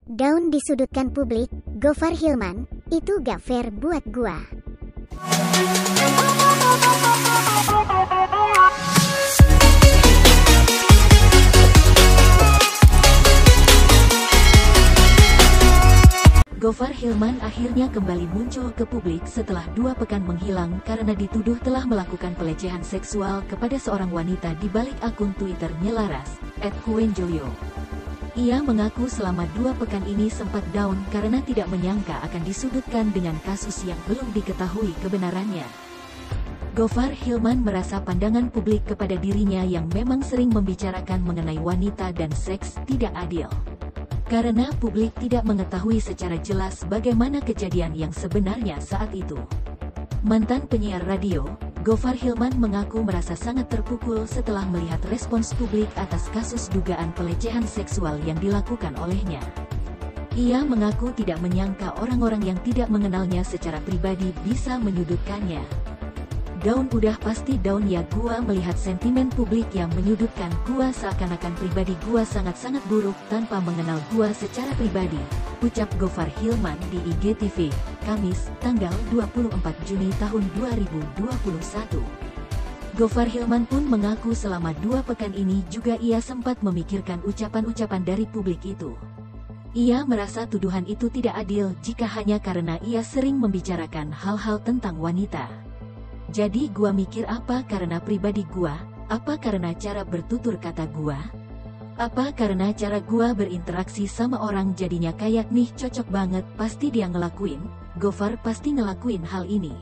Daun disudutkan publik, Gofar Hilman, itu gak fair buat gua. Gofar Hilman akhirnya kembali muncul ke publik setelah 2 pekan menghilang karena dituduh telah melakukan pelecehan seksual kepada seorang wanita di balik akun Twitter Nyelaras, @huenjoyo. Ia mengaku selama 2 pekan ini sempat down karena tidak menyangka akan disudutkan dengan kasus yang belum diketahui kebenarannya. Gofar Hilman merasa pandangan publik kepada dirinya yang memang sering membicarakan mengenai wanita dan seks tidak adil. Karena publik tidak mengetahui secara jelas bagaimana kejadian yang sebenarnya saat itu. Mantan penyiar radio, Gofar Hilman mengaku merasa sangat terpukul setelah melihat respons publik atas kasus dugaan pelecehan seksual yang dilakukan olehnya. Ia mengaku tidak menyangka orang-orang yang tidak mengenalnya secara pribadi bisa menyudutkannya. Daun udah pasti daun ya, gua melihat sentimen publik yang menyudutkan gua seakan-akan pribadi gua sangat-sangat buruk tanpa mengenal gua secara pribadi, ucap Gofar Hilman di IGTV, Kamis, tanggal 24 Juni tahun 2021. Gofar Hilman pun mengaku selama 2 pekan ini juga ia sempat memikirkan ucapan-ucapan dari publik itu. Ia merasa tuduhan itu tidak adil jika hanya karena ia sering membicarakan hal-hal tentang wanita. Jadi gua mikir apa karena pribadi gua, apa karena cara bertutur kata gua, apa karena cara gua berinteraksi sama orang jadinya kayak nih cocok banget, pasti dia ngelakuin, Gofar pasti ngelakuin hal ini.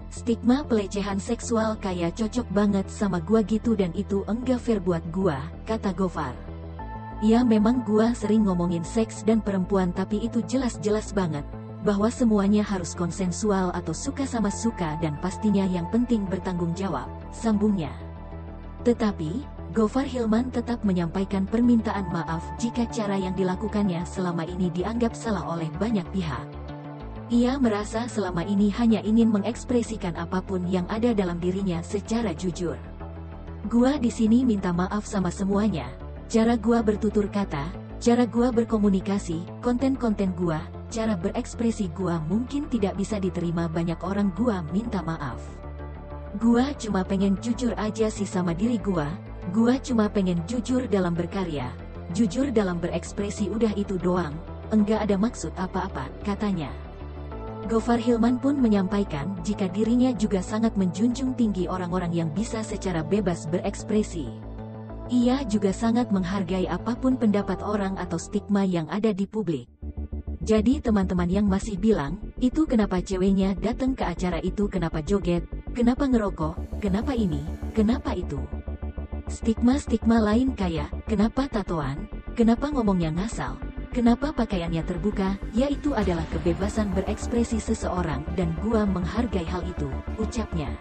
Stigma pelecehan seksual kayak cocok banget sama gua gitu dan itu enggak fair buat gua, kata Gofar. Ya memang gua sering ngomongin seks dan perempuan tapi itu jelas-jelas banget bahwa semuanya harus konsensual atau suka sama suka dan pastinya yang penting bertanggung jawab, sambungnya. Tetapi, Gofar Hilman tetap menyampaikan permintaan maaf jika cara yang dilakukannya selama ini dianggap salah oleh banyak pihak. Ia merasa selama ini hanya ingin mengekspresikan apapun yang ada dalam dirinya secara jujur. Gua di sini minta maaf sama semuanya, cara gua bertutur kata, cara gua berkomunikasi, konten-konten gua, cara berekspresi gua mungkin tidak bisa diterima banyak orang, gua minta maaf. Gua cuma pengen jujur aja sih sama diri gua cuma pengen jujur dalam berkarya, jujur dalam berekspresi, udah itu doang, enggak ada maksud apa-apa, katanya. Gofar Hilman pun menyampaikan jika dirinya juga sangat menjunjung tinggi orang-orang yang bisa secara bebas berekspresi. Ia juga sangat menghargai apapun pendapat orang atau stigma yang ada di publik. Jadi teman-teman yang masih bilang, itu kenapa ceweknya datang ke acara itu, kenapa joget, kenapa ngerokok, kenapa ini, kenapa itu. Stigma-stigma lain kayak, kenapa tatoan, kenapa ngomongnya ngasal, kenapa pakaiannya terbuka, ya itu adalah kebebasan berekspresi seseorang dan gua menghargai hal itu, ucapnya.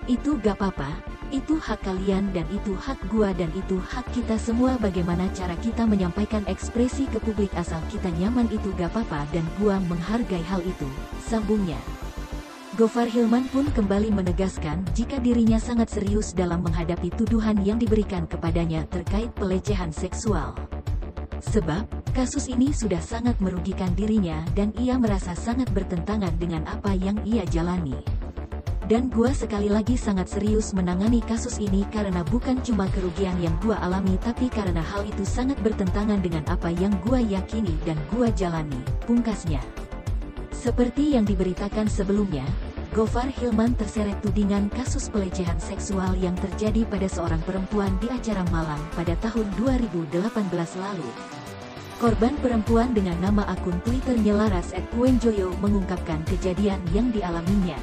Itu gak apa-apa. Itu hak kalian dan itu hak gua dan itu hak kita semua, bagaimana cara kita menyampaikan ekspresi ke publik asal kita nyaman itu gak apa-apa dan gua menghargai hal itu, sambungnya. Gofar Hilman pun kembali menegaskan jika dirinya sangat serius dalam menghadapi tuduhan yang diberikan kepadanya terkait pelecehan seksual. Sebab, kasus ini sudah sangat merugikan dirinya dan ia merasa sangat bertentangan dengan apa yang ia jalani. Dan gua sekali lagi sangat serius menangani kasus ini karena bukan cuma kerugian yang gua alami tapi karena hal itu sangat bertentangan dengan apa yang gua yakini dan gua jalani, pungkasnya. Seperti yang diberitakan sebelumnya, Gofar Hilman terseret tudingan kasus pelecehan seksual yang terjadi pada seorang perempuan di acara Malang pada tahun 2018 lalu. Korban perempuan dengan nama akun Twitter Nyelaras @huenjoyo mengungkapkan kejadian yang dialaminya.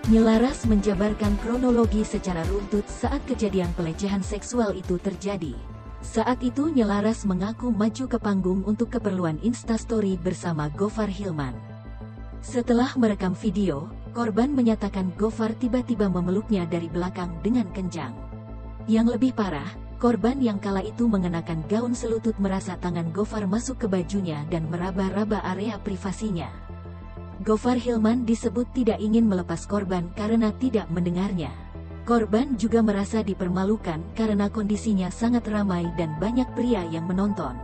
Nyelaras menjabarkan kronologi secara runtut saat kejadian pelecehan seksual itu terjadi. Saat itu Nyelaras mengaku maju ke panggung untuk keperluan Instastory bersama Gofar Hilman. Setelah merekam video, korban menyatakan Gofar tiba-tiba memeluknya dari belakang dengan kencang. Yang lebih parah, korban yang kala itu mengenakan gaun selutut merasa tangan Gofar masuk ke bajunya dan meraba-raba area privasinya. Gofar Hilman disebut tidak ingin melepas korban karena tidak mendengarnya. Korban juga merasa dipermalukan karena kondisinya sangat ramai dan banyak pria yang menonton.